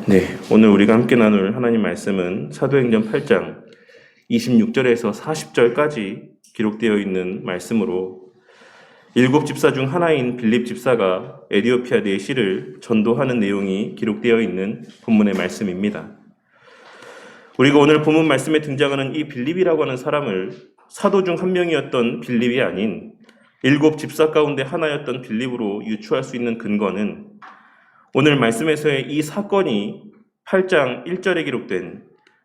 네, 오늘 우리가 함께 나눌 하나님 말씀은 사도행전 8장 26절에서 40절까지 기록되어 있는 말씀으로 일곱 집사 중 하나인 빌립 집사가 에디오피아 내시를 전도하는 내용이 기록되어 있는 본문의 말씀입니다. 우리가 오늘 본문 말씀에 등장하는 이 빌립이라고 하는 사람을 사도 중 한 명이었던 빌립이 아닌 일곱 집사 가운데 하나였던 빌립으로 유추할 수 있는 근거는 오늘 말씀에서의 이 사건이 8장 1절에 기록된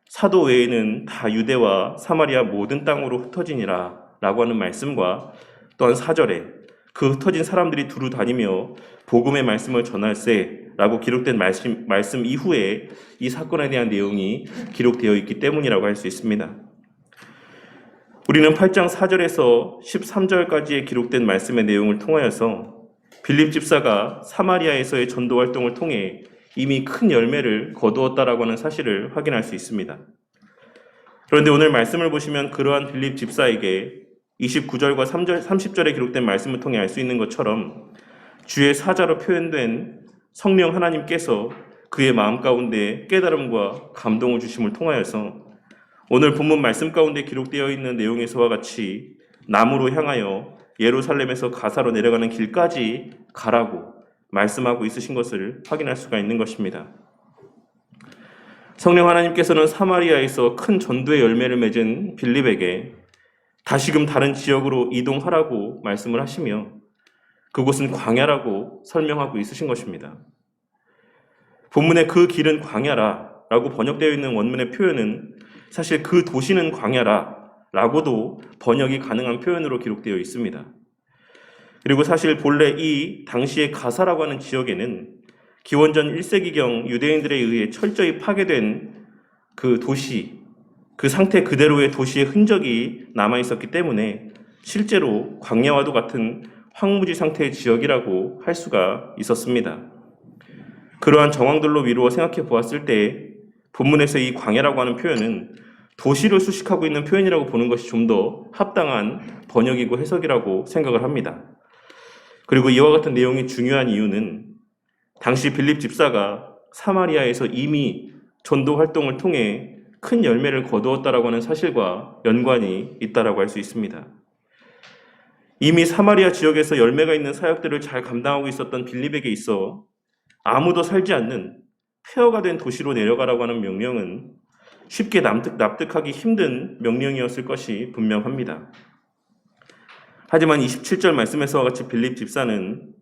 사도 외에는 다 유대와 사마리아 모든 땅으로 흩어지니라 라고 하는 말씀과 또한 4절에 그 흩어진 사람들이 두루 다니며 복음의 말씀을 전할세 라고 기록된 말씀 이후에 이 사건에 대한 내용이 기록되어 있기 때문이라고 할 수 있습니다. 우리는 8장 4절에서 13절까지의 기록된 말씀의 내용을 통하여서 빌립 집사가 사마리아에서의 전도 활동을 통해 이미 큰 열매를 거두었다라고 하는 사실을 확인할 수 있습니다. 그런데 오늘 말씀을 보시면 그러한 빌립 집사에게 29절과 30절에 기록된 말씀을 통해 알 수 있는 것처럼 주의 사자로 표현된 성령 하나님께서 그의 마음 가운데 깨달음과 감동을 주심을 통하여서 오늘 본문 말씀 가운데 기록되어 있는 내용에서와 같이 남으로 향하여 예루살렘에서 가사로 내려가는 길까지 가라고 말씀하고 있으신 것을 확인할 수가 있는 것입니다. 성령 하나님께서는 사마리아에서 큰 전도의 열매를 맺은 빌립에게 다시금 다른 지역으로 이동하라고 말씀을 하시며 그곳은 광야라고 설명하고 있으신 것입니다. 본문의 그 길은 광야라라고 번역되어 있는 원문의 표현은 사실 그 도시는 광야라 라고도 번역이 가능한 표현으로 기록되어 있습니다. 그리고 사실 본래 이 당시의 가사라고 하는 지역에는 기원전 1세기경 유대인들에 의해 철저히 파괴된 그 도시, 그 상태 그대로의 도시의 흔적이 남아있었기 때문에 실제로 광야와도 같은 황무지 상태의 지역이라고 할 수가 있었습니다. 그러한 정황들로 미루어 생각해 보았을 때 본문에서 이 광야라고 하는 표현은 도시를 수식하고 있는 표현이라고 보는 것이 좀 더 합당한 번역이고 해석이라고 생각을 합니다. 그리고 이와 같은 내용이 중요한 이유는 당시 빌립 집사가 사마리아에서 이미 전도 활동을 통해 큰 열매를 거두었다라고 하는 사실과 연관이 있다라고 할 수 있습니다. 이미 사마리아 지역에서 열매가 있는 사역들을 잘 감당하고 있었던 빌립에게 있어 아무도 살지 않는 폐허가 된 도시로 내려가라고 하는 명령은 쉽게 납득하기 힘든 명령이었을 것이 분명합니다. 하지만 27절 말씀에서와 같이 빌립 집사는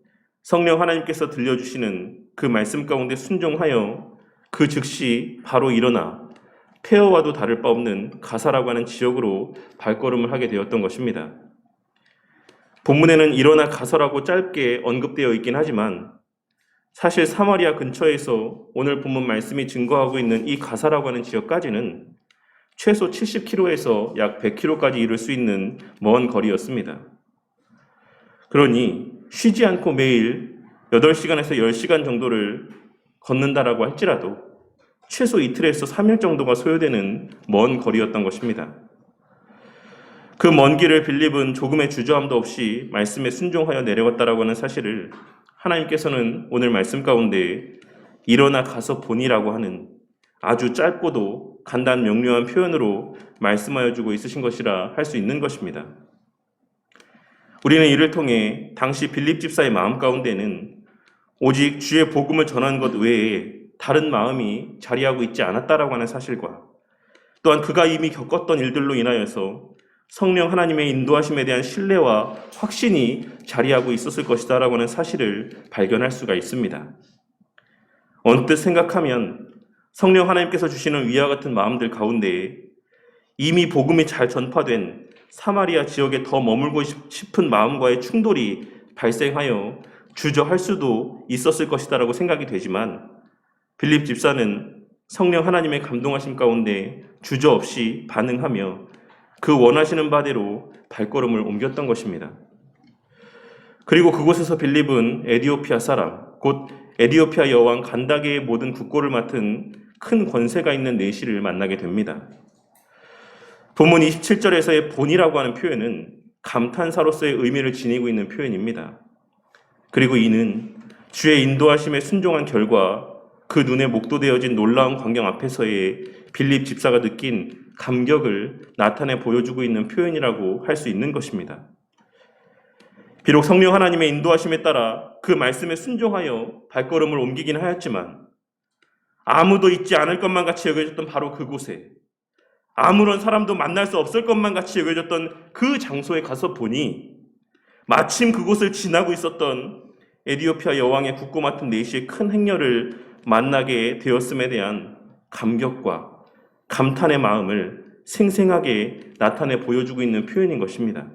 성령 하나님께서 들려주시는 그 말씀 가운데 순종하여 그 즉시 바로 일어나 폐허와도 다를 바 없는 가사라고 하는 지역으로 발걸음을 하게 되었던 것입니다. 본문에는 일어나 가서라고 짧게 언급되어 있긴 하지만 사실 사마리아 근처에서 오늘 본문 말씀이 증거하고 있는 이 가사라고 하는 지역까지는 최소 70km에서 약 100km까지 이룰 수 있는 먼 거리였습니다. 그러니 쉬지 않고 매일 8시간에서 10시간 정도를 걷는다라고 할지라도 최소 이틀에서 3일 정도가 소요되는 먼 거리였던 것입니다. 그 먼 길을 빌립은 조금의 주저함도 없이 말씀에 순종하여 내려갔다라고 하는 사실을 하나님께서는 오늘 말씀 가운데 일어나 가서 보니라고 하는 아주 짧고도 간단 명료한 표현으로 말씀하여 주고 있으신 것이라 할 수 있는 것입니다. 우리는 이를 통해 당시 빌립 집사의 마음 가운데는 오직 주의 복음을 전하는 것 외에 다른 마음이 자리하고 있지 않았다라고 하는 사실과 또한 그가 이미 겪었던 일들로 인하여서 성령 하나님의 인도하심에 대한 신뢰와 확신이 자리하고 있었을 것이다라고 하는 사실을 발견할 수가 있습니다. 언뜻 생각하면 성령 하나님께서 주시는 위와 같은 마음들 가운데 이미 복음이 잘 전파된 사마리아 지역에 더 머물고 싶은 마음과의 충돌이 발생하여 주저할 수도 있었을 것이다라고 생각이 되지만 빌립 집사는 성령 하나님의 감동하심 가운데 주저없이 반응하며 그 원하시는 바대로 발걸음을 옮겼던 것입니다. 그리고 그곳에서 빌립은 에디오피아 사람, 곧 에디오피아 여왕 간다게의 모든 국고를 맡은 큰 권세가 있는 내시를 만나게 됩니다. 본문 27절에서의 본이라고 하는 표현은 감탄사로서의 의미를 지니고 있는 표현입니다. 그리고 이는 주의 인도하심에 순종한 결과 그 눈에 목도되어진 놀라운 광경 앞에서의 빌립 집사가 느낀 감격을 나타내 보여주고 있는 표현이라고 할 수 있는 것입니다. 비록 성령 하나님의 인도하심에 따라 그 말씀에 순종하여 발걸음을 옮기긴 하였지만 아무도 있지 않을 것만 같이 여겨졌던 바로 그곳에, 아무런 사람도 만날 수 없을 것만 같이 여겨졌던 그 장소에 가서 보니 마침 그곳을 지나고 있었던 에디오피아 여왕의 국고 맡은 내시의 큰 행렬을 만나게 되었음에 대한 감격과 감탄의 마음을 생생하게 나타내 보여주고 있는 표현인 것입니다.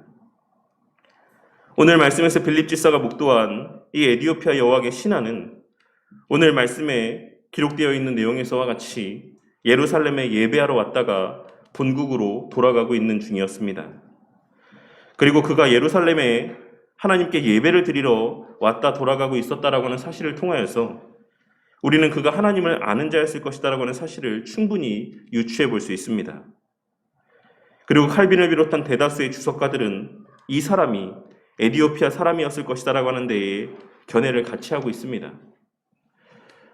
오늘 말씀에서 빌립 집사가 목도한 이 에디오피아 여왕의 신하는 오늘 말씀에 기록되어 있는 내용에서와 같이 예루살렘에 예배하러 왔다가 본국으로 돌아가고 있는 중이었습니다. 그리고 그가 예루살렘에 하나님께 예배를 드리러 왔다 돌아가고 있었다라고 하는 사실을 통하여서 우리는 그가 하나님을 아는 자였을 것이다라고 하는 사실을 충분히 유추해 볼 수 있습니다. 그리고 칼빈을 비롯한 대다수의 주석가들은 이 사람이 에디오피아 사람이었을 것이다라고 하는 데에 견해를 같이 하고 있습니다.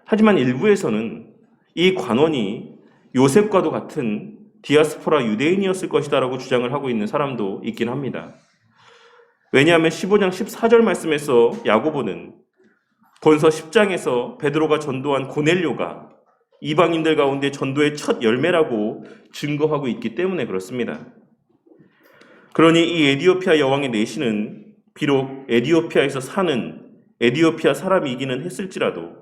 하지만 일부에서는 이 관원이 요셉과도 같은 디아스포라 유대인이었을 것이다라고 주장을 하고 있는 사람도 있긴 합니다. 왜냐하면 15장 14절 말씀에서 야고보는 본서 10장에서 베드로가 전도한 고넬료가 이방인들 가운데 전도의 첫 열매라고 증거하고 있기 때문에 그렇습니다. 그러니 이 에디오피아 여왕의 내시는 비록 에디오피아에서 사는 에디오피아 사람이기는 했을지라도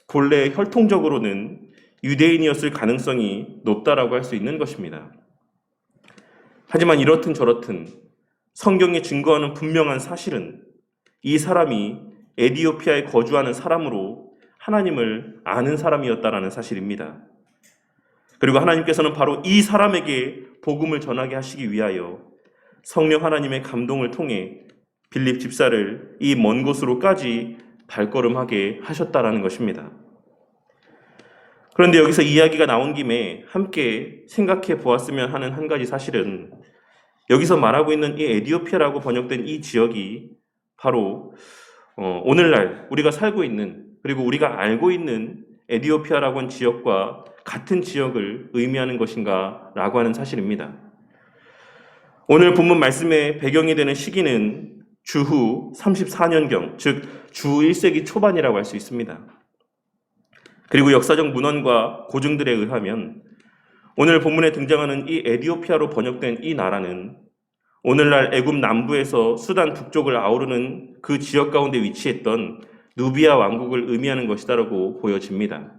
본래 혈통적으로는 유대인이었을 가능성이 높다라고 할 수 있는 것입니다. 하지만 이렇든 저렇든 성경에 증거하는 분명한 사실은 이 사람이 에디오피아에 거주하는 사람으로 하나님을 아는 사람이었다라는 사실입니다. 그리고 하나님께서는 바로 이 사람에게 복음을 전하게 하시기 위하여 성령 하나님의 감동을 통해 빌립 집사를 이 먼 곳으로까지 발걸음하게 하셨다라는 것입니다. 그런데 여기서 이야기가 나온 김에 함께 생각해 보았으면 하는 한 가지 사실은 여기서 말하고 있는 이 에디오피아라고 번역된 이 지역이 바로 오늘날 우리가 살고 있는 그리고 우리가 알고 있는 에디오피아라고 하는 지역과 같은 지역을 의미하는 것인가 라고 하는 사실입니다. 오늘 본문 말씀의 배경이 되는 시기는 주후 34년경, 즉 주 1세기 초반이라고 할 수 있습니다. 그리고 역사적 문헌과 고증들에 의하면 오늘 본문에 등장하는 이 에디오피아로 번역된 이 나라는 오늘날 애굽 남부에서 수단 북쪽을 아우르는 그 지역 가운데 위치했던 누비아 왕국을 의미하는 것이다라고 보여집니다.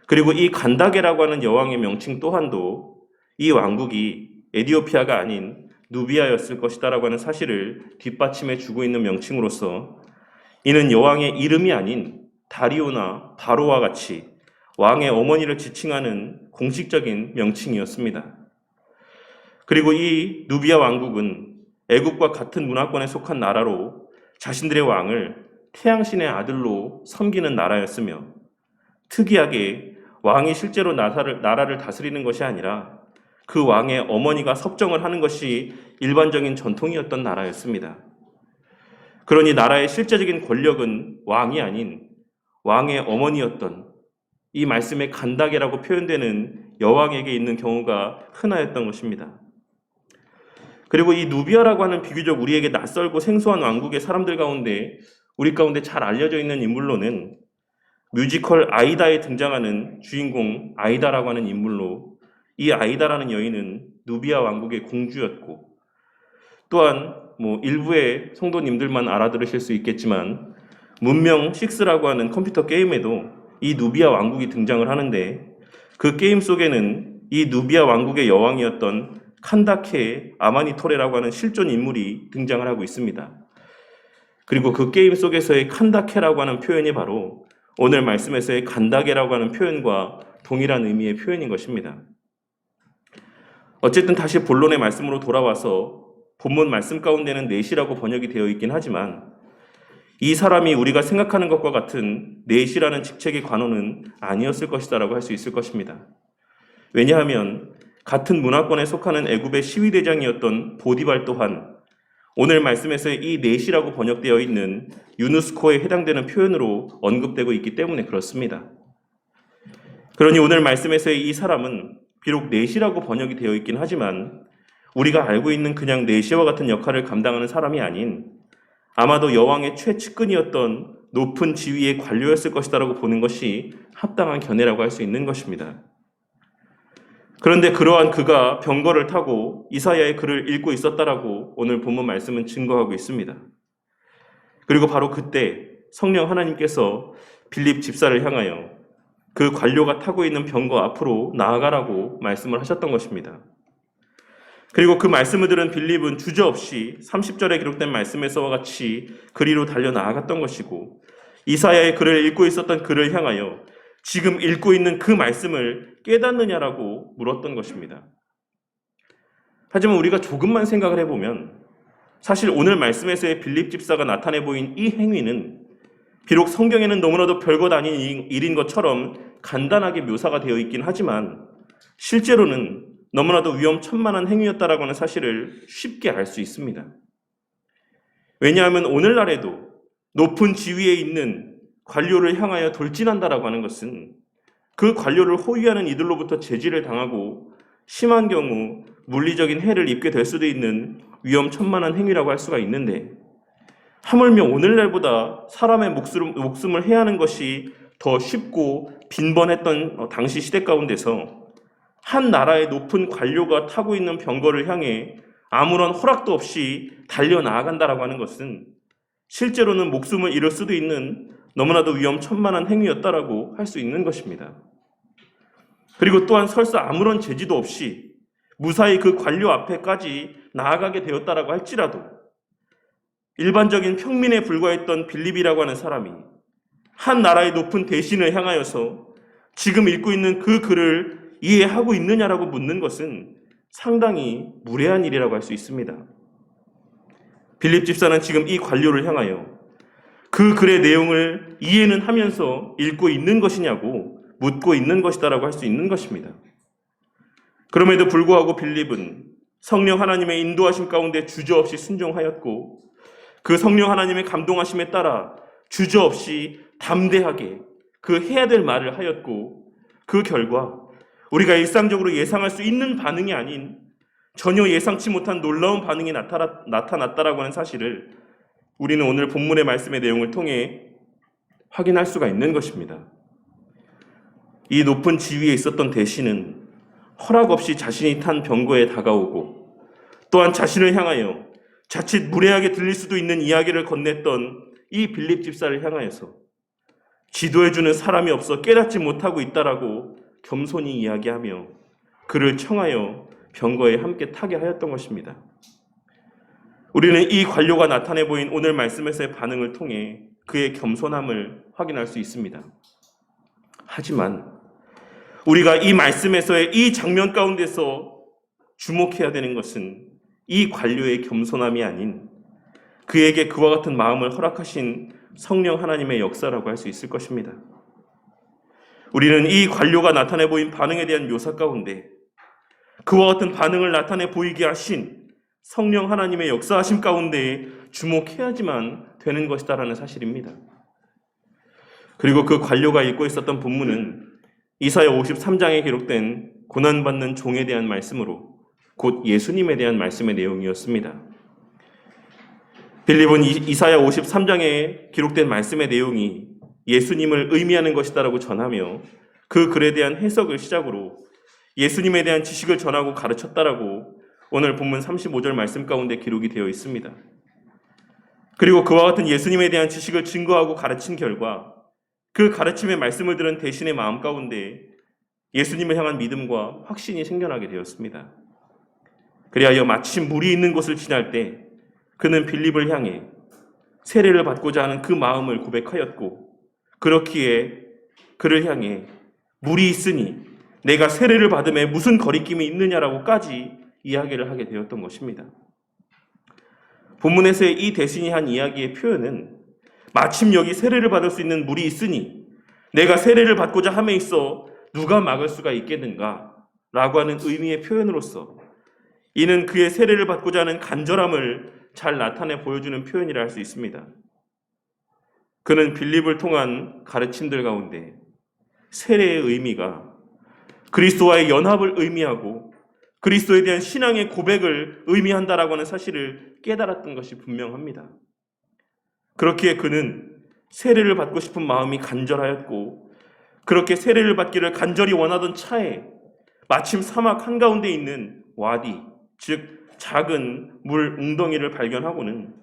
그리고 이 간다게라고 하는 여왕의 명칭 또한도 이 왕국이 에디오피아가 아닌 누비아였을 것이다라고 하는 사실을 뒷받침해 주고 있는 명칭으로서 이는 여왕의 이름이 아닌 다리오나 바로와 같이 왕의 어머니를 지칭하는 공식적인 명칭이었습니다. 그리고 이 누비아 왕국은 애국과 같은 문화권에 속한 나라로 자신들의 왕을 태양신의 아들로 섬기는 나라였으며 특이하게 왕이 실제로 나라를 다스리는 것이 아니라 그 왕의 어머니가 섭정을 하는 것이 일반적인 전통이었던 나라였습니다. 그러니 나라의 실제적인 권력은 왕이 아닌 왕의 어머니였던 이 말씀의 간다게라고 표현되는 여왕에게 있는 경우가 흔하였던 것입니다. 그리고 이 누비아라고 하는 비교적 우리에게 낯설고 생소한 왕국의 사람들 가운데 우리 가운데 잘 알려져 있는 인물로는 뮤지컬 아이다에 등장하는 주인공 아이다라고 하는 인물로 이 아이다라는 여인은 누비아 왕국의 공주였고 또한 일부의 성도님들만 알아들으실 수 있겠지만 문명 6라고 하는 컴퓨터 게임에도 이 누비아 왕국이 등장을 하는데 그 게임 속에는 이 누비아 왕국의 여왕이었던 칸다케 아마니토레라고 하는 실존 인물이 등장을 하고 있습니다. 그리고 그 게임 속에서의 칸다케라고 하는 표현이 바로 오늘 말씀에서의 간다게라고 하는 표현과 동일한 의미의 표현인 것입니다. 어쨌든 다시 본론의 말씀으로 돌아와서 본문 말씀 가운데는 넷이라고 번역이 되어 있긴 하지만 이 사람이 우리가 생각하는 것과 같은 넷이라는 직책의 관원은 아니었을 것이다라고 할 수 있을 것입니다. 왜냐하면 같은 문화권에 속하는 애굽의 시위대장이었던 보디발 또한 오늘 말씀에서의 이 넷이라고 번역되어 있는 유누스코에 해당되는 표현으로 언급되고 있기 때문에 그렇습니다. 그러니 오늘 말씀에서의 이 사람은 비록 내시라고 번역이 되어 있긴 하지만 우리가 알고 있는 그냥 내시와 같은 역할을 감당하는 사람이 아닌 아마도 여왕의 최측근이었던 높은 지위의 관료였을 것이다라고 보는 것이 합당한 견해라고 할 수 있는 것입니다. 그런데 그러한 그가 병거를 타고 이사야의 글을 읽고 있었다라고 오늘 본문 말씀은 증거하고 있습니다. 그리고 바로 그때 성령 하나님께서 빌립 집사를 향하여 그 관료가 타고 있는 병거 앞으로 나아가라고 말씀을 하셨던 것입니다. 그리고 그 말씀을 들은 빌립은 주저없이 30절에 기록된 말씀에서와 같이 그리로 달려 나아갔던 것이고 이사야의 글을 읽고 있었던 그를 향하여 지금 읽고 있는 그 말씀을 깨닫느냐라고 물었던 것입니다. 하지만 우리가 조금만 생각을 해보면 사실 오늘 말씀에서의 빌립 집사가 나타내 보인 이 행위는 비록 성경에는 너무나도 별것 아닌 일인 것처럼 간단하게 묘사가 되어 있긴 하지만 실제로는 너무나도 위험천만한 행위였다라고 하는 사실을 쉽게 알 수 있습니다. 왜냐하면 오늘날에도 높은 지위에 있는 관료를 향하여 돌진한다라고 하는 것은 그 관료를 호위하는 이들로부터 제지를 당하고 심한 경우 물리적인 해를 입게 될 수도 있는 위험천만한 행위라고 할 수가 있는데 하물며 오늘날보다 사람의 목숨을 해하는 것이 더 쉽고 빈번했던 당시 시대 가운데서 한 나라의 높은 관료가 타고 있는 병거를 향해 아무런 허락도 없이 달려나아간다라고 하는 것은 실제로는 목숨을 잃을 수도 있는 너무나도 위험천만한 행위였다라고 할 수 있는 것입니다. 그리고 또한 설사 아무런 제지도 없이 무사히 그 관료 앞에까지 나아가게 되었다라고 할지라도 일반적인 평민에 불과했던 빌립이라고 하는 사람이 한 나라의 높은 대신을 향하여서 지금 읽고 있는 그 글을 이해하고 있느냐라고 묻는 것은 상당히 무례한 일이라고 할 수 있습니다. 빌립 집사는 지금 이 관료를 향하여 그 글의 내용을 이해는 하면서 읽고 있는 것이냐고 묻고 있는 것이다라고 할 수 있는 것입니다. 그럼에도 불구하고 빌립은 성령 하나님의 인도하심 가운데 주저없이 순종하였고 그 성령 하나님의 감동하심에 따라 주저없이 담대하게 그 해야 될 말을 하였고 그 결과 우리가 일상적으로 예상할 수 있는 반응이 아닌 전혀 예상치 못한 놀라운 반응이 나타났다라고 하는 사실을 우리는 오늘 본문의 말씀의 내용을 통해 확인할 수가 있는 것입니다. 이 높은 지위에 있었던 대신은 허락 없이 자신이 탄 병거에 다가오고 또한 자신을 향하여 자칫 무례하게 들릴 수도 있는 이야기를 건넸던 이 빌립 집사를 향하여서 지도해주는 사람이 없어 깨닫지 못하고 있다라고 겸손히 이야기하며 그를 청하여 병거에 함께 타게 하였던 것입니다. 우리는 이 관료가 나타내 보인 오늘 말씀에서의 반응을 통해 그의 겸손함을 확인할 수 있습니다. 하지만 우리가 이 말씀에서의 이 장면 가운데서 주목해야 되는 것은 이 관료의 겸손함이 아닌 그에게 그와 같은 마음을 허락하신 성령 하나님의 역사라고 할 수 있을 것입니다. 우리는 이 관료가 나타내 보인 반응에 대한 묘사 가운데 그와 같은 반응을 나타내 보이게 하신 성령 하나님의 역사하심 가운데에 주목해야지만 되는 것이다라는 사실입니다. 그리고 그 관료가 읽고 있었던 본문은 이사야 53장에 기록된 고난받는 종에 대한 말씀으로 곧 예수님에 대한 말씀의 내용이었습니다. 빌립은 이사야 53장에 기록된 말씀의 내용이 예수님을 의미하는 것이다라고 전하며 그 글에 대한 해석을 시작으로 예수님에 대한 지식을 전하고 가르쳤다라고 오늘 본문 35절 말씀 가운데 기록이 되어 있습니다. 그리고 그와 같은 예수님에 대한 지식을 증거하고 가르친 결과 그 가르침의 말씀을 들은 대신의 마음 가운데 예수님을 향한 믿음과 확신이 생겨나게 되었습니다. 그리하여 마침 물이 있는 곳을 지날 때 그는 빌립을 향해 세례를 받고자 하는 그 마음을 고백하였고 그렇기에 그를 향해 물이 있으니 내가 세례를 받음에 무슨 거리낌이 있느냐라고까지 이야기를 하게 되었던 것입니다. 본문에서의 이 대신이 한 이야기의 표현은 마침 여기 세례를 받을 수 있는 물이 있으니 내가 세례를 받고자 함에 있어 누가 막을 수가 있겠는가 라고 하는 의미의 표현으로서 이는 그의 세례를 받고자 하는 간절함을 잘 나타내 보여주는 표현이라 할 수 있습니다. 그는 빌립을 통한 가르침들 가운데 세례의 의미가 그리스도와의 연합을 의미하고 그리스도에 대한 신앙의 고백을 의미한다라고 하는 사실을 깨달았던 것이 분명합니다. 그렇기에 그는 세례를 받고 싶은 마음이 간절하였고 그렇게 세례를 받기를 간절히 원하던 차에 마침 사막 한가운데 있는 와디, 즉 작은 물 웅덩이를 발견하고는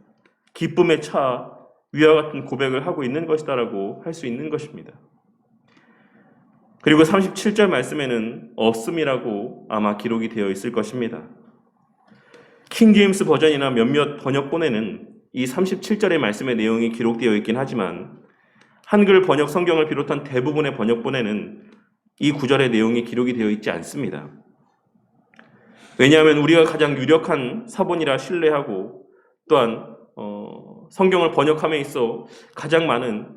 기쁨에 차 위와 같은 고백을 하고 있는 것이다라고 할 수 있는 것입니다. 그리고 37절 말씀에는 없음이라고 아마 기록이 되어 있을 것입니다. 킹제임스 버전이나 몇몇 번역본에는 이 37절의 말씀의 내용이 기록되어 있긴 하지만 한글 번역 성경을 비롯한 대부분의 번역본에는 이 구절의 내용이 기록이 되어 있지 않습니다. 왜냐하면 우리가 가장 유력한 사본이라 신뢰하고 또한 성경을 번역함에 있어 가장 많은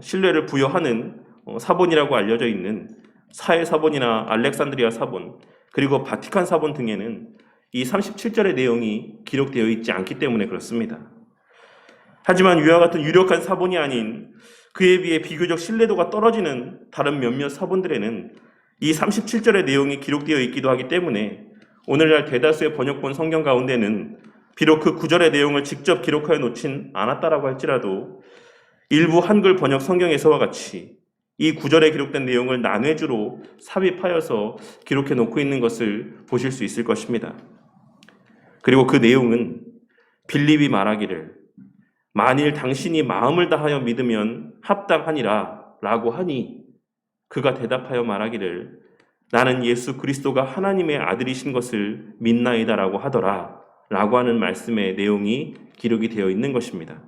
신뢰를 부여하는 사본이라고 알려져 있는 사해 사본이나 알렉산드리아 사본 그리고 바티칸 사본 등에는 이 37절의 내용이 기록되어 있지 않기 때문에 그렇습니다. 하지만 위와 같은 유력한 사본이 아닌 그에 비해 비교적 신뢰도가 떨어지는 다른 몇몇 사본들에는 이 37절의 내용이 기록되어 있기도 하기 때문에 오늘날 대다수의 번역본 성경 가운데는 비록 그 구절의 내용을 직접 기록하여 놓진 않았다라고 할지라도 일부 한글 번역 성경에서와 같이 이 구절에 기록된 내용을 난해주로 삽입하여서 기록해 놓고 있는 것을 보실 수 있을 것입니다. 그리고 그 내용은 빌립이 말하기를 만일 당신이 마음을 다하여 믿으면 합당하니라 라고 하니 그가 대답하여 말하기를 나는 예수 그리스도가 하나님의 아들이신 것을 믿나이다 라고 하더라 라고 하는 말씀의 내용이 기록이 되어 있는 것입니다.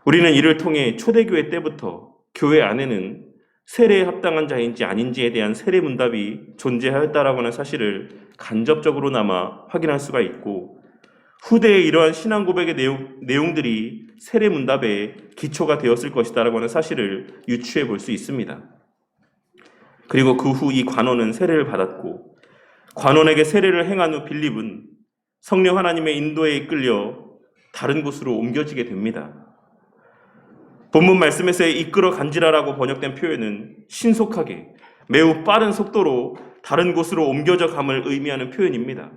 우리는 이를 통해 초대교회 때부터 교회 안에는 세례에 합당한 자인지 아닌지에 대한 세례 문답이 존재하였다라고 하는 사실을 간접적으로나마 확인할 수가 있고 후대의 이러한 신앙 고백의 내용들이 세례 문답의 기초가 되었을 것이다라고 하는 사실을 유추해 볼 수 있습니다. 그리고 그 후 이 관원은 세례를 받았고 관원에게 세례를 행한 후 빌립은 성령 하나님의 인도에 이끌려 다른 곳으로 옮겨지게 됩니다. 본문 말씀에서의 이끌어 간지라라고 번역된 표현은 신속하게 매우 빠른 속도로 다른 곳으로 옮겨져 감을 의미하는 표현입니다.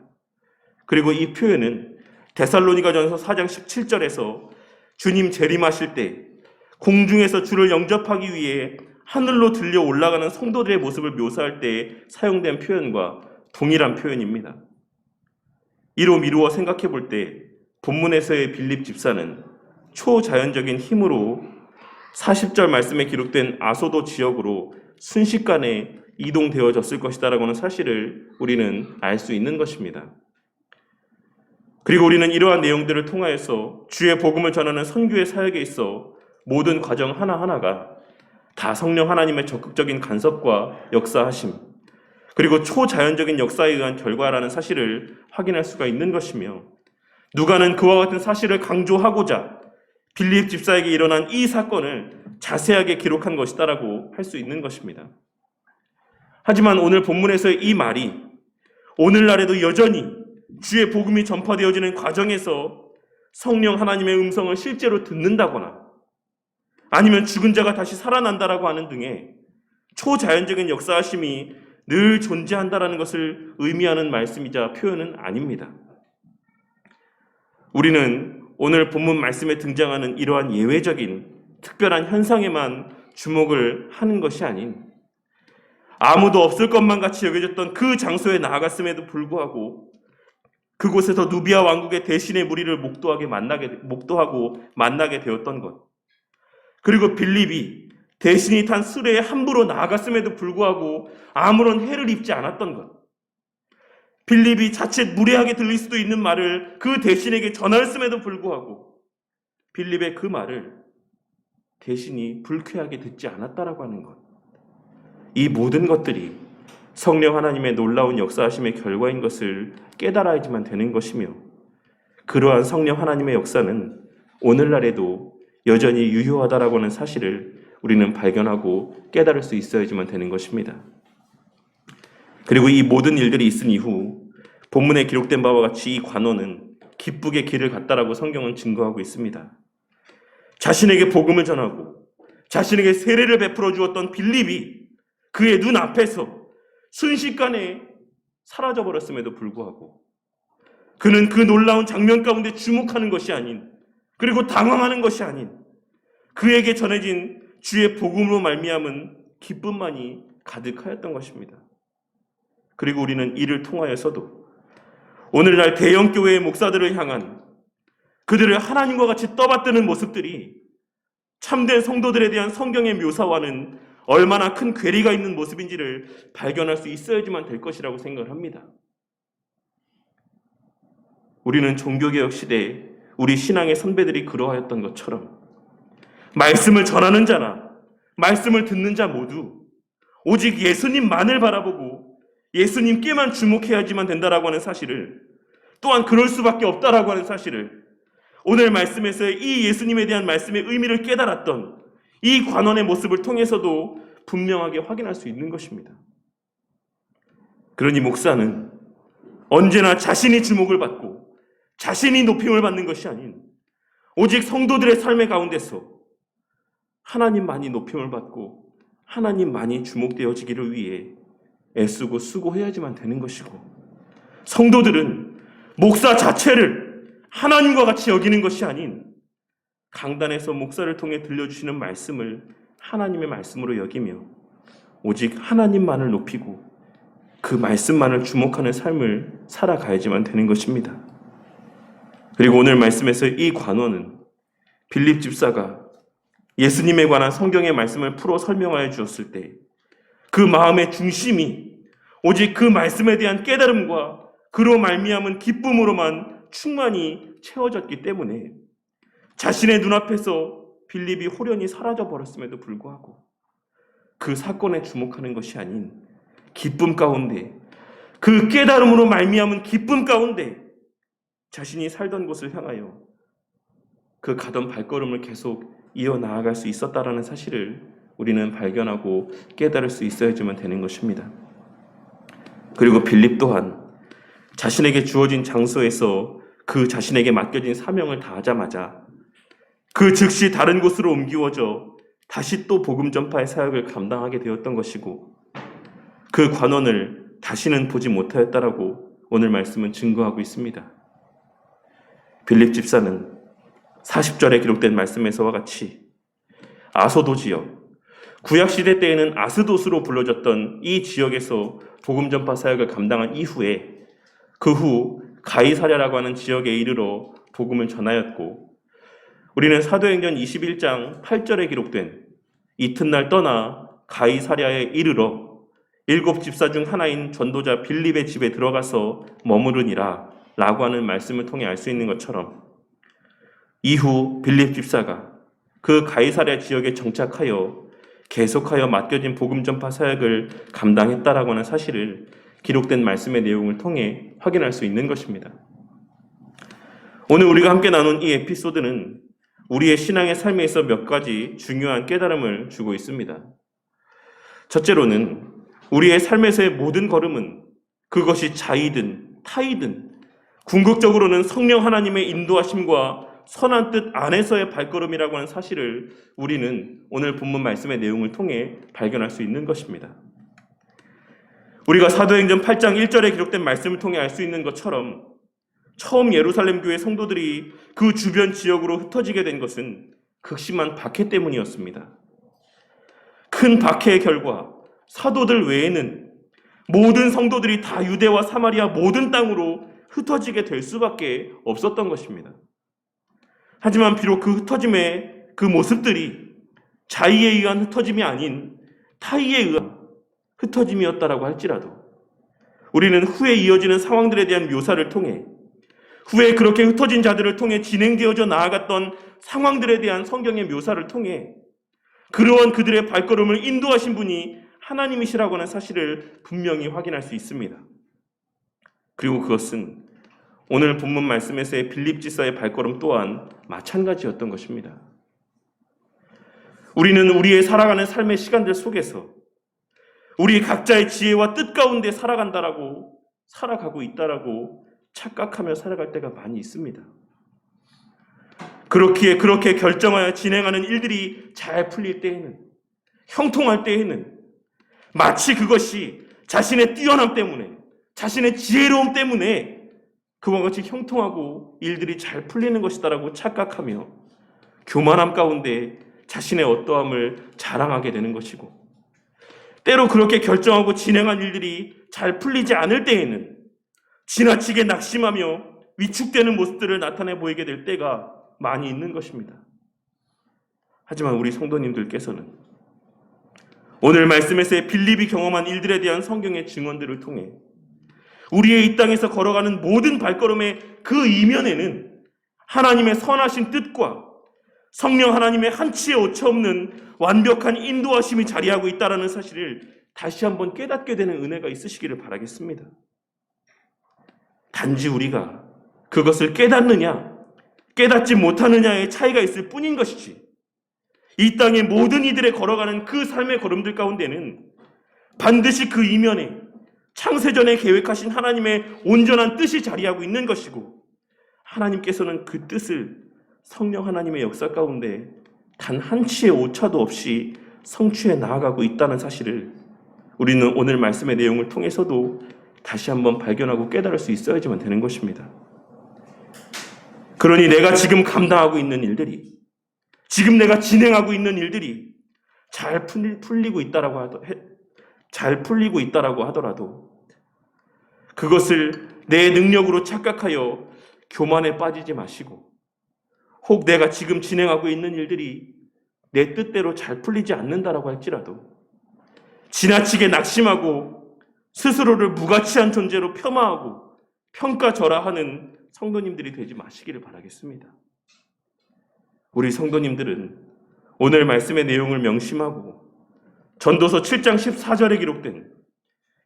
그리고 이 표현은 데살로니가전서 4장 17절에서 주님 재림하실 때 공중에서 주를 영접하기 위해 하늘로 들려 올라가는 성도들의 모습을 묘사할 때 사용된 표현과 동일한 표현입니다. 이로 미루어 생각해 볼 때 본문에서의 빌립 집사는 초자연적인 힘으로 40절 말씀에 기록된 아소도 지역으로 순식간에 이동되어졌을 것이다라고 하는 사실을 우리는 알 수 있는 것입니다. 그리고 우리는 이러한 내용들을 통하여서 주의 복음을 전하는 선교의 사역에 있어 모든 과정 하나하나가 다 성령 하나님의 적극적인 간섭과 역사하심 그리고 초자연적인 역사에 의한 결과라는 사실을 확인할 수가 있는 것이며 누가는 그와 같은 사실을 강조하고자 빌립 집사에게 일어난 이 사건을 자세하게 기록한 것이다라고 할 수 있는 것입니다. 하지만 오늘 본문에서의 이 말이 오늘날에도 여전히 주의 복음이 전파되어지는 과정에서 성령 하나님의 음성을 실제로 듣는다거나 아니면 죽은 자가 다시 살아난다라고 하는 등의 초자연적인 역사하심이 늘 존재한다라는 것을 의미하는 말씀이자 표현은 아닙니다. 우리는 오늘 본문 말씀에 등장하는 이러한 예외적인 특별한 현상에만 주목을 하는 것이 아닌 아무도 없을 것만 같이 여겨졌던 그 장소에 나아갔음에도 불구하고 그곳에서 누비아 왕국의 대신의 무리를 목도하고 만나게 되었던 것 그리고 빌립이 대신이 탄 수레에 함부로 나아갔음에도 불구하고 아무런 해를 입지 않았던 것 빌립이 자칫 무례하게 들릴 수도 있는 말을 그 대신에게 전하였음에도 불구하고 빌립의 그 말을 대신이 불쾌하게 듣지 않았다라고 하는 것 이 모든 것들이 성령 하나님의 놀라운 역사하심의 결과인 것을 깨달아야지만 되는 것이며 그러한 성령 하나님의 역사는 오늘날에도 여전히 유효하다라고 하는 사실을 우리는 발견하고 깨달을 수 있어야지만 되는 것입니다. 그리고 이 모든 일들이 있은 이후 본문에 기록된 바와 같이 이 관원은 기쁘게 길을 갔다라고 성경은 증거하고 있습니다. 자신에게 복음을 전하고 자신에게 세례를 베풀어 주었던 빌립이 그의 눈앞에서 순식간에 사라져 버렸음에도 불구하고 그는 그 놀라운 장면 가운데 주목하는 것이 아닌, 그리고 당황하는 것이 아닌, 그에게 전해진 주의 복음으로 말미암은 기쁨만이 가득하였던 것입니다. 그리고 우리는 이를 통하여서도 오늘날 대형교회의 목사들을 향한 그들을 하나님과 같이 떠받드는 모습들이 참된 성도들에 대한 성경의 묘사와는 얼마나 큰 괴리가 있는 모습인지를 발견할 수 있어야지만 될 것이라고 생각을 합니다. 우리는 종교개혁 시대에 우리 신앙의 선배들이 그러하였던 것처럼 말씀을 전하는 자나 말씀을 듣는 자 모두 오직 예수님만을 바라보고 예수님께만 주목해야지만 된다라고 하는 사실을, 또한 그럴 수밖에 없다라고 하는 사실을 오늘 말씀에서 이 예수님에 대한 말씀의 의미를 깨달았던 이 관원의 모습을 통해서도 분명하게 확인할 수 있는 것입니다. 그러니 목사는 언제나 자신이 주목을 받고 자신이 높임을 받는 것이 아닌 오직 성도들의 삶의 가운데서 하나님만이 높임을 받고 하나님만이 주목되어지기를 위해 애쓰고 수고해야지만 되는 것이고, 성도들은 목사 자체를 하나님과 같이 여기는 것이 아닌 강단에서 목사를 통해 들려주시는 말씀을 하나님의 말씀으로 여기며 오직 하나님만을 높이고 그 말씀만을 주목하는 삶을 살아가야지만 되는 것입니다. 그리고 오늘 말씀에서 이 관원은 빌립 집사가 예수님에 관한 성경의 말씀을 풀어 설명하여 주었을 때 그 마음의 중심이 오직 그 말씀에 대한 깨달음과 그로 말미암은 기쁨으로만 충만히 채워졌기 때문에 자신의 눈앞에서 빌립이 홀연히 사라져 버렸음에도 불구하고 그 사건에 주목하는 것이 아닌 기쁨 가운데, 그 깨달음으로 말미암은 기쁨 가운데 자신이 살던 곳을 향하여 그 가던 발걸음을 계속 이어나아갈 수 있었다라는 사실을 우리는 발견하고 깨달을 수 있어야지만 되는 것입니다. 그리고 빌립 또한 자신에게 주어진 장소에서 그 자신에게 맡겨진 사명을 다하자마자 그 즉시 다른 곳으로 옮기워져 다시 또 복음 전파의 사역을 감당하게 되었던 것이고, 그 관원을 다시는 보지 못하였다라고 오늘 말씀은 증거하고 있습니다. 빌립 집사는 40절에 기록된 말씀에서와 같이 아소도 지역, 구약시대 때에는 아스도스로 불러졌던 이 지역에서 복음 전파 사역을 감당한 이후에 그 후 가이사랴라고 하는 지역에 이르러 복음을 전하였고, 우리는 사도행전 21장 8절에 기록된 이튿날 떠나 가이사랴에 이르러 7 집사 중 하나인 전도자 빌립의 집에 들어가서 머무르니라 라고 하는 말씀을 통해 알 수 있는 것처럼, 이후 빌립 집사가 그 가이사랴 지역에 정착하여 계속하여 맡겨진 복음 전파 사역을 감당했다라고 하는 사실을 기록된 말씀의 내용을 통해 확인할 수 있는 것입니다. 오늘 우리가 함께 나눈 이 에피소드는 우리의 신앙의 삶에 있어 몇 가지 중요한 깨달음을 주고 있습니다. 첫째로는 우리의 삶에서의 모든 걸음은, 그것이 자이든 타이든 궁극적으로는 성령 하나님의 인도하심과 선한 뜻 안에서의 발걸음이라고 하는 사실을 우리는 오늘 본문 말씀의 내용을 통해 발견할 수 있는 것입니다. 우리가 사도행전 8장 1절에 기록된 말씀을 통해 알 수 있는 것처럼 처음 예루살렘 교회 성도들이 그 주변 지역으로 흩어지게 된 것은 극심한 박해 때문이었습니다. 큰 박해의 결과 사도들 외에는 모든 성도들이 다 유대와 사마리아 모든 땅으로 흩어지게 될 수밖에 없었던 것입니다. 하지만 비록 그 흩어짐의 그 모습들이 자의에 의한 흩어짐이 아닌 타의에 의한 흩어짐이었다라고 할지라도 우리는 후에 이어지는 상황들에 대한 묘사를 통해, 후에 그렇게 흩어진 자들을 통해 진행되어져 나아갔던 상황들에 대한 성경의 묘사를 통해 그러한 그들의 발걸음을 인도하신 분이 하나님이시라고 하는 사실을 분명히 확인할 수 있습니다. 그리고 그것은 오늘 본문 말씀에서의 빌립 집사의 발걸음 또한 마찬가지였던 것입니다. 우리는 우리의 살아가는 삶의 시간들 속에서 우리 각자의 지혜와 뜻 가운데 살아가고 있다라고 착각하며 살아갈 때가 많이 있습니다. 그렇게 결정하여 진행하는 일들이 잘 풀릴 때에는, 형통할 때에는 마치 그것이 자신의 뛰어남 때문에, 자신의 지혜로움 때문에 그와 같이 형통하고 일들이 잘 풀리는 것이다라고 착각하며 교만함 가운데 자신의 어떠함을 자랑하게 되는 것이고, 때로 그렇게 결정하고 진행한 일들이 잘 풀리지 않을 때에는 지나치게 낙심하며 위축되는 모습들을 나타내 보이게 될 때가 많이 있는 것입니다. 하지만 우리 성도님들께서는 오늘 말씀에서의 빌립이 경험한 일들에 대한 성경의 증언들을 통해 우리의 이 땅에서 걸어가는 모든 발걸음의 그 이면에는 하나님의 선하신 뜻과 성령 하나님의 한치의 오차없는 완벽한 인도하심이 자리하고 있다는 사실을 다시 한번 깨닫게 되는 은혜가 있으시기를 바라겠습니다. 단지 우리가 그것을 깨닫느냐 깨닫지 못하느냐의 차이가 있을 뿐인 것이지, 이 땅의 모든 이들의 걸어가는 그 삶의 걸음들 가운데는 반드시 그 이면에 창세전에 계획하신 하나님의 온전한 뜻이 자리하고 있는 것이고, 하나님께서는 그 뜻을 성령 하나님의 역사 가운데 단 한치의 오차도 없이 성취해 나아가고 있다는 사실을 우리는 오늘 말씀의 내용을 통해서도 다시 한번 발견하고 깨달을 수 있어야지만 되는 것입니다. 그러니 내가 지금 감당하고 있는 일들이, 지금 내가 진행하고 있는 일들이 잘 풀리고 있다라고 하더라도 그것을 내 능력으로 착각하여 교만에 빠지지 마시고, 혹 내가 지금 진행하고 있는 일들이 내 뜻대로 잘 풀리지 않는다라고 할지라도 지나치게 낙심하고 스스로를 무가치한 존재로 폄하하고 평가절하하는 성도님들이 되지 마시기를 바라겠습니다. 우리 성도님들은 오늘 말씀의 내용을 명심하고 전도서 7장 14절에 기록된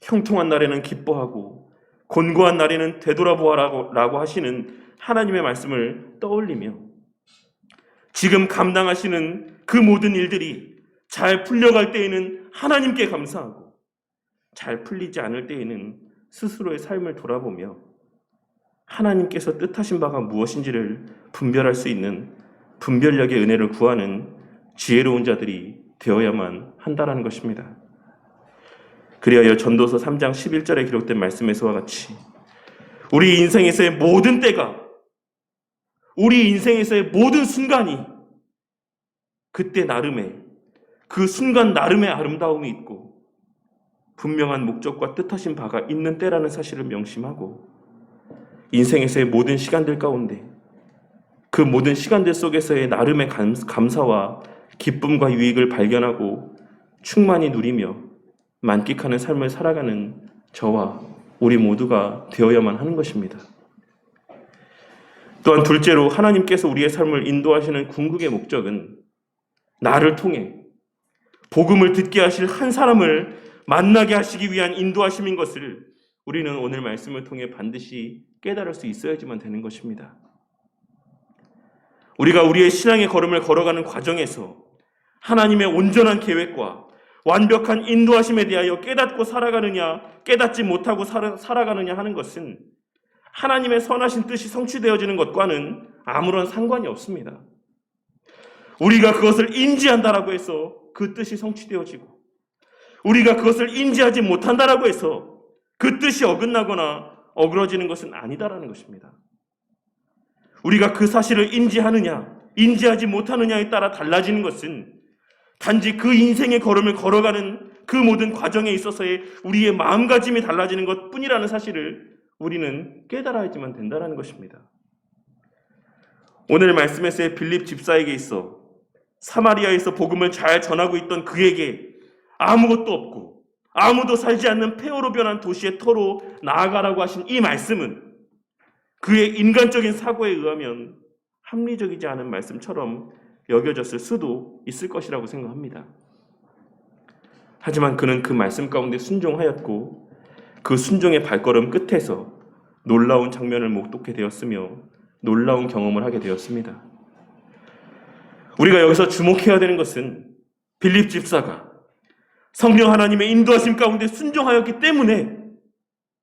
형통한 날에는 기뻐하고 곤고한 날에는 되돌아보아라고 하시는 하나님의 말씀을 떠올리며 지금 감당하시는 그 모든 일들이 잘 풀려갈 때에는 하나님께 감사하고 잘 풀리지 않을 때에는 스스로의 삶을 돌아보며 하나님께서 뜻하신 바가 무엇인지를 분별할 수 있는 분별력의 은혜를 구하는 지혜로운 자들이 되어야만 한다는 것입니다. 그리하여 전도서 3장 11절에 기록된 말씀에서와 같이 우리 인생에서의 모든 때가, 우리 인생에서의 모든 순간이 그때 나름의, 그 순간 나름의 아름다움이 있고 분명한 목적과 뜻하신 바가 있는 때라는 사실을 명심하고 인생에서의 모든 시간들 가운데 그 모든 시간들 속에서의 나름의 감사와 기쁨과 유익을 발견하고 충만히 누리며 만끽하는 삶을 살아가는 저와 우리 모두가 되어야만 하는 것입니다. 또한 둘째로 하나님께서 우리의 삶을 인도하시는 궁극의 목적은 나를 통해 복음을 듣게 하실 한 사람을 만나게 하시기 위한 인도하심인 것을 우리는 오늘 말씀을 통해 반드시 깨달을 수 있어야지만 되는 것입니다. 우리가 우리의 신앙의 걸음을 걸어가는 과정에서 하나님의 온전한 계획과 완벽한 인도하심에 대하여 깨닫고 살아가느냐 깨닫지 못하고 살아가느냐 하는 것은 하나님의 선하신 뜻이 성취되어지는 것과는 아무런 상관이 없습니다. 우리가 그것을 인지한다라고 해서 그 뜻이 성취되어지고, 우리가 그것을 인지하지 못한다라고 해서 그 뜻이 어긋나거나 어그러지는 것은 아니다라는 것입니다. 우리가 그 사실을 인지하느냐 인지하지 못하느냐에 따라 달라지는 것은 단지 그 인생의 걸음을 걸어가는 그 모든 과정에 있어서의 우리의 마음가짐이 달라지는 것뿐이라는 사실을 우리는 깨달아야지만 된다는 것입니다. 오늘 말씀에서의 빌립 집사에게 있어 사마리아에서 복음을 잘 전하고 있던 그에게 아무것도 없고 아무도 살지 않는 폐허로 변한 도시의 터로 나아가라고 하신 이 말씀은 그의 인간적인 사고에 의하면 합리적이지 않은 말씀처럼 여겨졌을 수도 있을 것이라고 생각합니다. 하지만 그는 그 말씀 가운데 순종하였고 그 순종의 발걸음 끝에서 놀라운 장면을 목도하게 되었으며 놀라운 경험을 하게 되었습니다. 우리가 여기서 주목해야 되는 것은 빌립 집사가 성령 하나님의 인도하심 가운데 순종하였기 때문에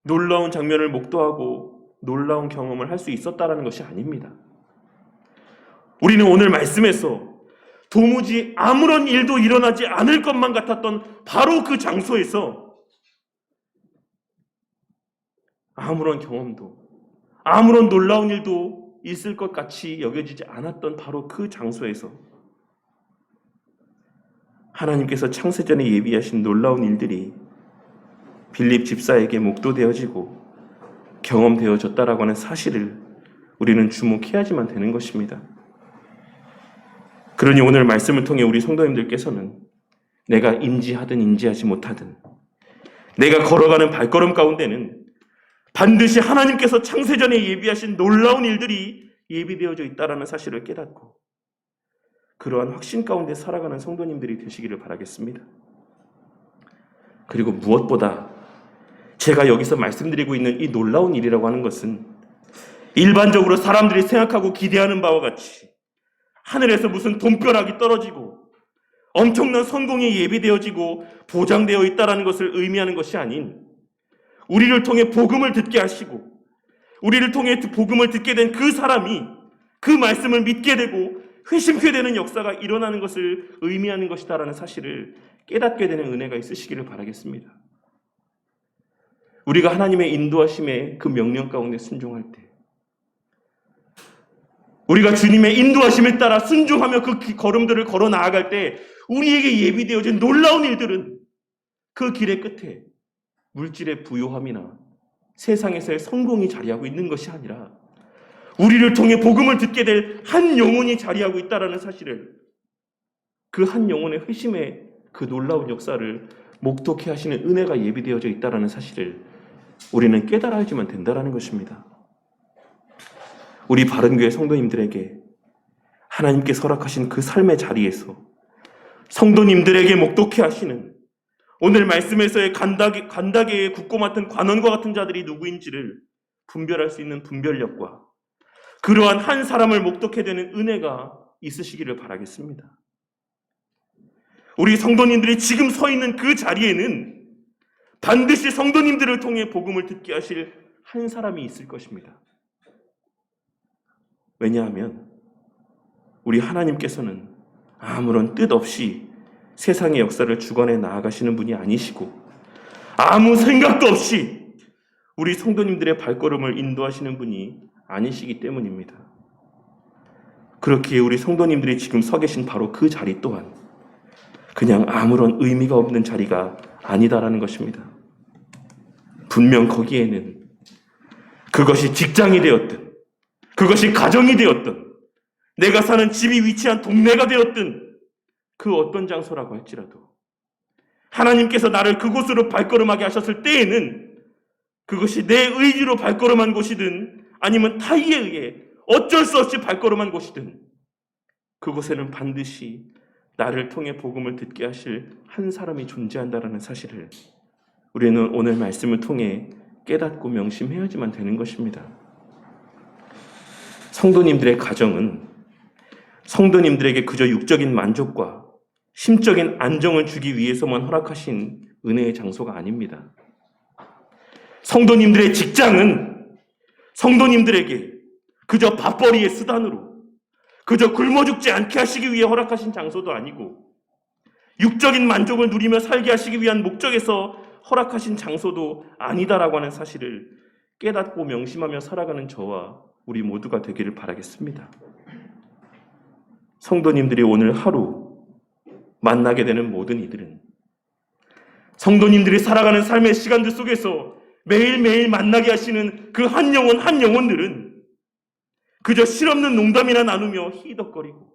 놀라운 장면을 목도하고 놀라운 경험을 할 수 있었다는 것이 아닙니다. 우리는 오늘 말씀에서 도무지 아무런 일도 일어나지 않을 것만 같았던 바로 그 장소에서 아무런 경험도, 아무런 놀라운 일도 있을 것 같이 여겨지지 않았던 바로 그 장소에서 하나님께서 창세전에 예비하신 놀라운 일들이 빌립 집사에게 목도되어지고 경험되어졌다라고 하는 사실을 우리는 주목해야지만 되는 것입니다. 그러니 오늘 말씀을 통해 우리 성도님들께서는 내가 인지하든 인지하지 못하든 내가 걸어가는 발걸음 가운데는 반드시 하나님께서 창세전에 예비하신 놀라운 일들이 예비되어져 있다는 사실을 깨닫고 그러한 확신 가운데 살아가는 성도님들이 되시기를 바라겠습니다. 그리고 무엇보다 제가 여기서 말씀드리고 있는 이 놀라운 일이라고 하는 것은 일반적으로 사람들이 생각하고 기대하는 바와 같이 하늘에서 무슨 돈벼락이 떨어지고 엄청난 성공이 예비되어지고 보장되어 있다는 것을 의미하는 것이 아닌 우리를 통해 복음을 듣게 하시고 우리를 통해 복음을 듣게 된 그 사람이 그 말씀을 믿게 되고 회심케 되는 역사가 일어나는 것을 의미하는 것이다라는 사실을 깨닫게 되는 은혜가 있으시기를 바라겠습니다. 우리가 하나님의 인도하심의 그 명령 가운데 순종할 때 우리가 주님의 인도하심에 따라 순종하며 그 걸음들을 걸어 나아갈 때 우리에게 예비되어진 놀라운 일들은 그 길의 끝에 물질의 부요함이나 세상에서의 성공이 자리하고 있는 것이 아니라 우리를 통해 복음을 듣게 될 한 영혼이 자리하고 있다는 사실을 그 한 영혼의 회심의 그 놀라운 역사를 목독해 하시는 은혜가 예비되어져 있다는 사실을 우리는 깨달아야지만 된다는 것입니다. 우리 바른교회 성도님들에게 하나님께 허락하신 그 삶의 자리에서 성도님들에게 목독해 하시는 오늘 말씀에서의 간다게에 굳고 맡은 관원과 같은 자들이 누구인지를 분별할 수 있는 분별력과 그러한 한 사람을 목독해 되는 은혜가 있으시기를 바라겠습니다. 우리 성도님들이 지금 서 있는 그 자리에는 반드시 성도님들을 통해 복음을 듣게 하실 한 사람이 있을 것입니다. 왜냐하면 우리 하나님께서는 아무런 뜻 없이 세상의 역사를 주관해 나아가시는 분이 아니시고 아무 생각도 없이 우리 성도님들의 발걸음을 인도하시는 분이 아니시기 때문입니다. 그렇기에 우리 성도님들이 지금 서 계신 바로 그 자리 또한 그냥 아무런 의미가 없는 자리가 아니다라는 것입니다. 분명 거기에는 그것이 직장이 되었든 그것이 가정이 되었든 내가 사는 집이 위치한 동네가 되었든 그 어떤 장소라고 할지라도 하나님께서 나를 그곳으로 발걸음하게 하셨을 때에는 그것이 내 의지로 발걸음한 곳이든 아니면 타의에 의해 어쩔 수 없이 발걸음한 곳이든 그곳에는 반드시 나를 통해 복음을 듣게 하실 한 사람이 존재한다는 사실을 우리는 오늘 말씀을 통해 깨닫고 명심해야지만 되는 것입니다. 성도님들의 가정은 성도님들에게 그저 육적인 만족과 심적인 안정을 주기 위해서만 허락하신 은혜의 장소가 아닙니다. 성도님들의 직장은 성도님들에게 그저 밥벌이의 수단으로 그저 굶어 죽지 않게 하시기 위해 허락하신 장소도 아니고 육적인 만족을 누리며 살게 하시기 위한 목적에서 허락하신 장소도 아니다라고 하는 사실을 깨닫고 명심하며 살아가는 저와 우리 모두가 되기를 바라겠습니다. 성도님들이 오늘 하루 만나게 되는 모든 이들은 성도님들이 살아가는 삶의 시간들 속에서 매일매일 만나게 하시는 그 한 영혼 한 영혼들은 그저 실없는 농담이나 나누며 희덕거리고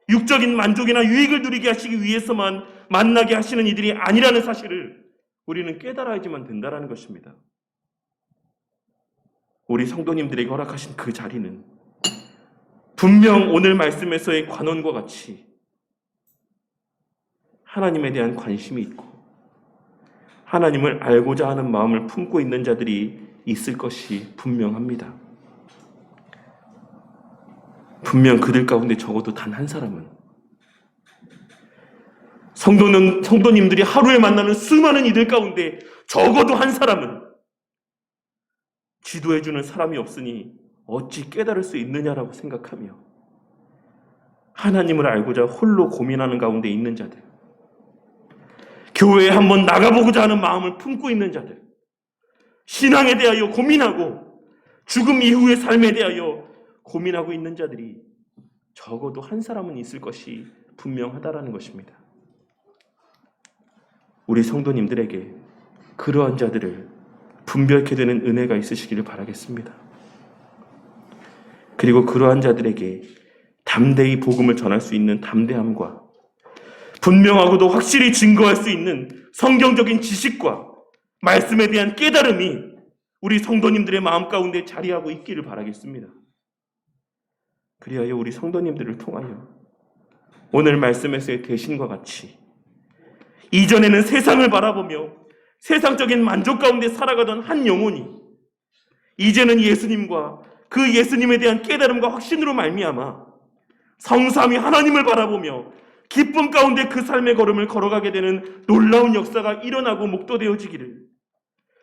육적인 만족이나 유익을 누리게 하시기 위해서만 만나게 하시는 이들이 아니라는 사실을 우리는 깨달아야지만 된다는 것입니다. 우리 성도님들에게 허락하신 그 자리는 분명 오늘 말씀에서의 관원과 같이 하나님에 대한 관심이 있고 하나님을 알고자 하는 마음을 품고 있는 자들이 있을 것이 분명합니다. 분명 그들 가운데 적어도 단 한 사람은 성도님들이 하루에 만나는 수많은 이들 가운데 적어도 한 사람은 지도해주는 사람이 없으니 어찌 깨달을 수 있느냐라고 생각하며 하나님을 알고자 홀로 고민하는 가운데 있는 자들, 교회에 한번 나가보고자 하는 마음을 품고 있는 자들, 신앙에 대하여 고민하고 죽음 이후의 삶에 대하여 고민하고 있는 자들이 적어도 한 사람은 있을 것이 분명하다라는 것입니다. 우리 성도님들에게 그러한 자들을 분별케 되는 은혜가 있으시기를 바라겠습니다. 그리고 그러한 자들에게 담대히 복음을 전할 수 있는 담대함과 분명하고도 확실히 증거할 수 있는 성경적인 지식과 말씀에 대한 깨달음이 우리 성도님들의 마음 가운데 자리하고 있기를 바라겠습니다. 그리하여 우리 성도님들을 통하여 오늘 말씀에서의 대신과 같이 이전에는 세상을 바라보며 세상적인 만족 가운데 살아가던 한 영혼이 이제는 예수님과 그 예수님에 대한 깨달음과 확신으로 말미암아 성삼위 하나님을 바라보며 기쁨 가운데 그 삶의 걸음을 걸어가게 되는 놀라운 역사가 일어나고 목도되어지기를,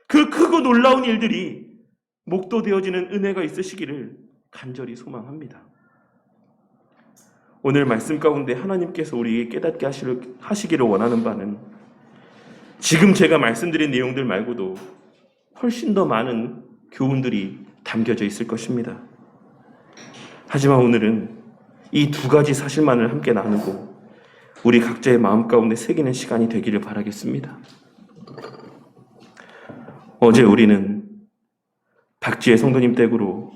그 크고 놀라운 일들이 목도되어지는 은혜가 있으시기를 간절히 소망합니다. 오늘 말씀 가운데 하나님께서 우리에게 깨닫게 하시기를 원하는 바는 지금 제가 말씀드린 내용들 말고도 훨씬 더 많은 교훈들이 담겨져 있을 것입니다. 하지만 오늘은 이 두 가지 사실만을 함께 나누고 우리 각자의 마음 가운데 새기는 시간이 되기를 바라겠습니다. 어제 우리는 박지혜 성도님 댁으로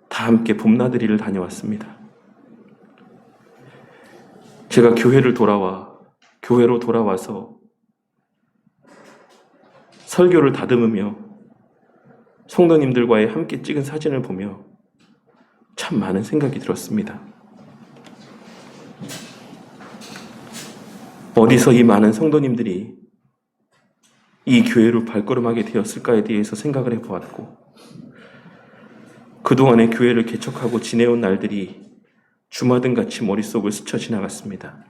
다 함께 봄나들이를 다녀왔습니다. 제가 교회로 돌아와서 설교를 다듬으며 성도님들과의 함께 찍은 사진을 보며 참 많은 생각이 들었습니다. 어디서 이 많은 성도님들이 이 교회로 발걸음하게 되었을까에 대해서 생각을 해보았고, 그동안의 교회를 개척하고 지내온 날들이 주마등같이 머릿속을 스쳐 지나갔습니다.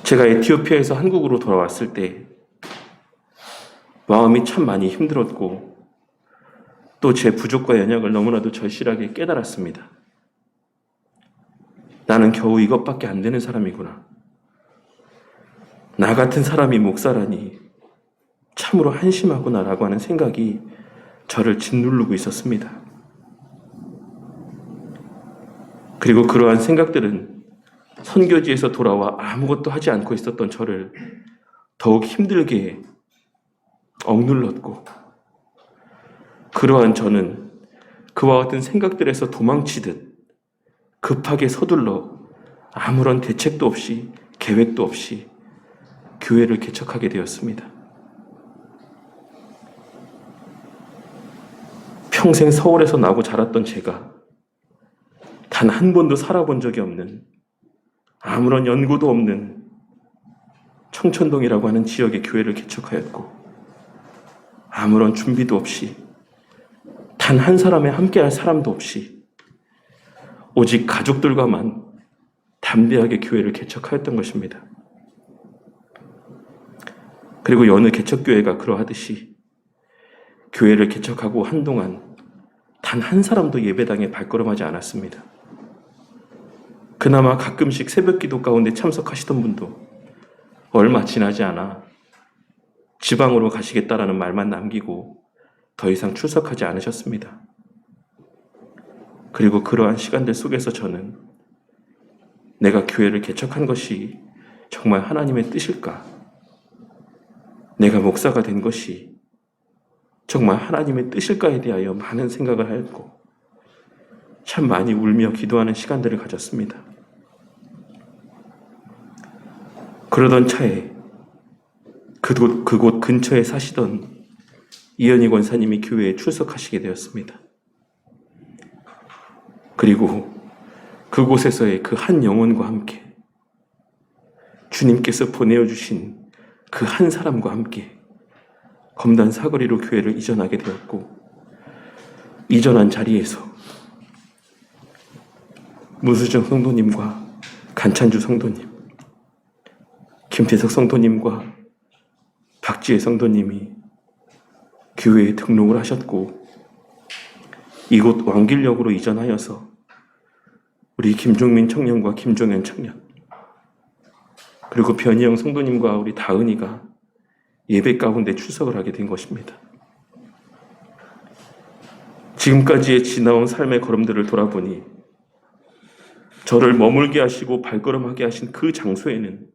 제가 에티오피아에서 한국으로 돌아왔을 때 마음이 참 많이 힘들었고 또 제 부족과 연약을 너무나도 절실하게 깨달았습니다. 나는 겨우 이것밖에 안 되는 사람이구나. 나 같은 사람이 목사라니 참으로 한심하구나라고 하는 생각이 저를 짓누르고 있었습니다. 그리고 그러한 생각들은 선교지에서 돌아와 아무것도 하지 않고 있었던 저를 더욱 힘들게 억눌렀고, 그러한 저는 그와 같은 생각들에서 도망치듯 급하게 서둘러 아무런 대책도 없이 계획도 없이 교회를 개척하게 되었습니다. 평생 서울에서 나고 자랐던 제가 단 한 번도 살아본 적이 없는, 아무런 연고도 없는 청천동이라고 하는 지역의 교회를 개척하였고, 아무런 준비도 없이 단 한 사람의 함께할 사람도 없이 오직 가족들과만 담대하게 교회를 개척하였던 것입니다. 그리고 여느 개척교회가 그러하듯이 교회를 개척하고 한동안 단 한 사람도 예배당에 발걸음하지 않았습니다. 그나마 가끔씩 새벽기도 가운데 참석하시던 분도 얼마 지나지 않아 지방으로 가시겠다라는 말만 남기고 더 이상 출석하지 않으셨습니다. 그리고 그러한 시간들 속에서 저는 내가 교회를 개척한 것이 정말 하나님의 뜻일까? 내가 목사가 된 것이 정말 하나님의 뜻일까에 대하여 많은 생각을 하였고 참 많이 울며 기도하는 시간들을 가졌습니다. 그러던 차에 그곳 근처에 사시던 이현희 권사님이 교회에 출석하시게 되었습니다. 그리고 그곳에서의 그 한 영혼과 함께 주님께서 보내어 주신 그 한 사람과 함께 검단 사거리로 교회를 이전하게 되었고, 이전한 자리에서 무수정 성도님과 간찬주 성도님, 김태석 성도님과 박지혜 성도님이 교회에 등록을 하셨고 이곳 왕길역으로 이전하여서 우리 김종민 청년과 김종현 청년, 그리고 변희영 성도님과 우리 다은이가 예배 가운데 출석을 하게 된 것입니다. 지금까지의 지나온 삶의 걸음들을 돌아보니 저를 머물게 하시고 발걸음하게 하신 그 장소에는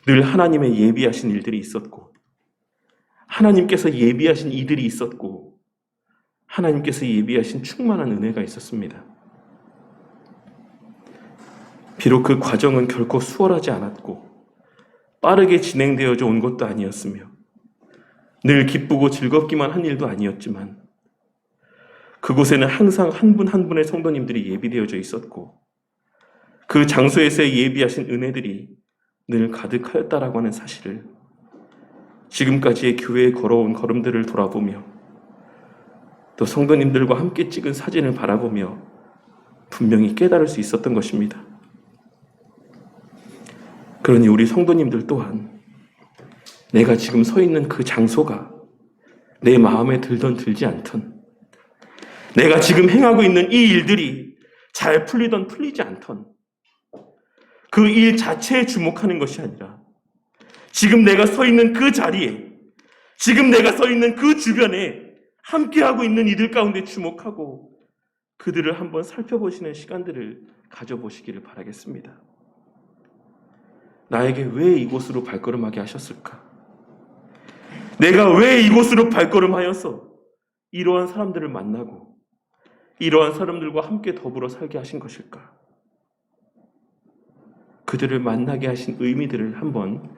늘 하나님의 예비하신 일들이 있었고, 하나님께서 예비하신 이들이 있었고, 하나님께서 예비하신 충만한 은혜가 있었습니다. 비록 그 과정은 결코 수월하지 않았고 빠르게 진행되어져 온 것도 아니었으며 늘 기쁘고 즐겁기만 한 일도 아니었지만, 그곳에는 항상 한 분 한 분의 성도님들이 예비되어져 있었고 그 장소에서의 예비하신 은혜들이 늘 가득하였다라고 하는 사실을 지금까지의 교회에 걸어온 걸음들을 돌아보며 또 성도님들과 함께 찍은 사진을 바라보며 분명히 깨달을 수 있었던 것입니다. 그러니 우리 성도님들 또한 내가 지금 서 있는 그 장소가 내 마음에 들던 들지 않던, 내가 지금 행하고 있는 이 일들이 잘 풀리던 풀리지 않던 그 일 자체에 주목하는 것이 아니라 지금 내가 서 있는 그 자리에, 지금 내가 서 있는 그 주변에 함께하고 있는 이들 가운데 주목하고 그들을 한번 살펴보시는 시간들을 가져보시기를 바라겠습니다. 나에게 왜 이곳으로 발걸음하게 하셨을까? 내가 왜 이곳으로 발걸음하여서 이러한 사람들을 만나고 이러한 사람들과 함께 더불어 살게 하신 것일까? 그들을 만나게 하신 의미들을 한번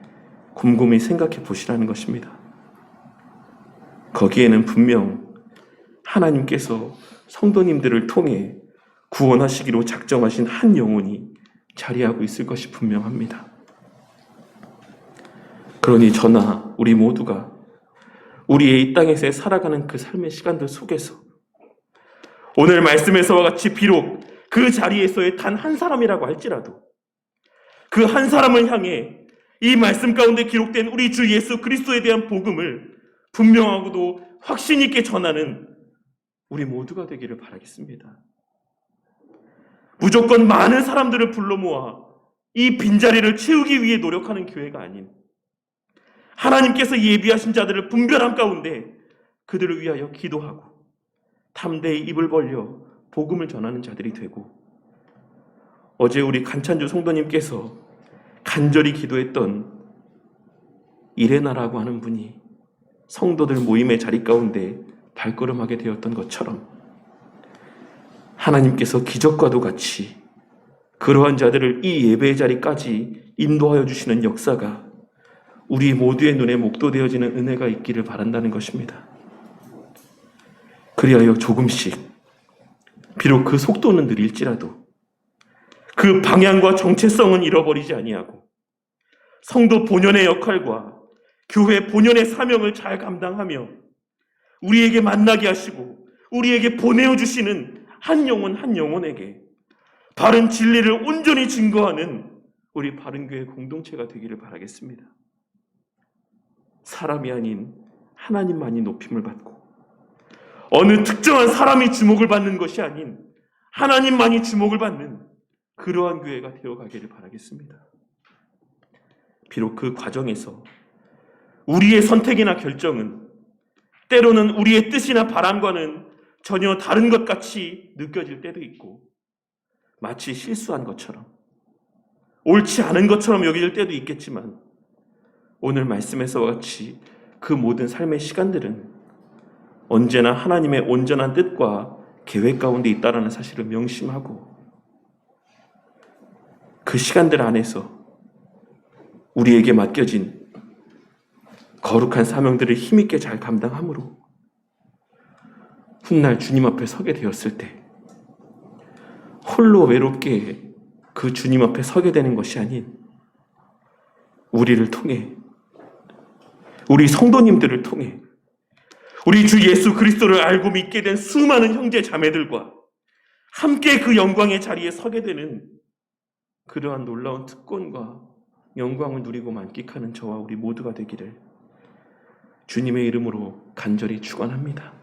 곰곰이 생각해 보시라는 것입니다. 거기에는 분명 하나님께서 성도님들을 통해 구원하시기로 작정하신 한 영혼이 자리하고 있을 것이 분명합니다. 그러니 저나 우리 모두가 우리의 이 땅에서 살아가는 그 삶의 시간들 속에서 오늘 말씀에서와 같이 비록 그 자리에서의 단 한 사람이라고 할지라도 그 한 사람을 향해 이 말씀 가운데 기록된 우리 주 예수 그리스도에 대한 복음을 분명하고도 확신 있게 전하는 우리 모두가 되기를 바라겠습니다. 무조건 많은 사람들을 불러 모아 이 빈자리를 채우기 위해 노력하는 교회가 아닌, 하나님께서 예비하신 자들을 분별한 가운데 그들을 위하여 기도하고 담대히 입을 벌려 복음을 전하는 자들이 되고, 어제 우리 간찬주 성도님께서 간절히 기도했던 이레나라고 하는 분이 성도들 모임의 자리 가운데 발걸음하게 되었던 것처럼 하나님께서 기적과도 같이 그러한 자들을 이 예배의 자리까지 인도하여 주시는 역사가 우리 모두의 눈에 목도되어지는 은혜가 있기를 바란다는 것입니다. 그리하여 조금씩, 비록 그 속도는 느릴지라도 그 방향과 정체성은 잃어버리지 아니하고 성도 본연의 역할과 교회 본연의 사명을 잘 감당하며 우리에게 만나게 하시고 우리에게 보내어 주시는 한 영혼 한 영혼에게 바른 진리를 온전히 증거하는 우리 바른교회 공동체가 되기를 바라겠습니다. 사람이 아닌 하나님만이 높임을 받고 어느 특정한 사람이 주목을 받는 것이 아닌 하나님만이 주목을 받는 그러한 교회가 되어가기를 바라겠습니다. 비록 그 과정에서 우리의 선택이나 결정은 때로는 우리의 뜻이나 바람과는 전혀 다른 것 같이 느껴질 때도 있고 마치 실수한 것처럼, 옳지 않은 것처럼 여겨질 때도 있겠지만 오늘 말씀에서와 같이 그 모든 삶의 시간들은 언제나 하나님의 온전한 뜻과 계획 가운데 있다는 사실을 명심하고 그 시간들 안에서 우리에게 맡겨진 거룩한 사명들을 힘있게 잘 감당함으로 훗날 주님 앞에 서게 되었을 때 홀로 외롭게 그 주님 앞에 서게 되는 것이 아닌 우리를 통해, 우리 성도님들을 통해 우리 주 예수 그리스도를 알고 믿게 된 수많은 형제 자매들과 함께 그 영광의 자리에 서게 되는 그러한 놀라운 특권과 영광을 누리고 만끽하는 저와 우리 모두가 되기를 주님의 이름으로 간절히 축원합니다.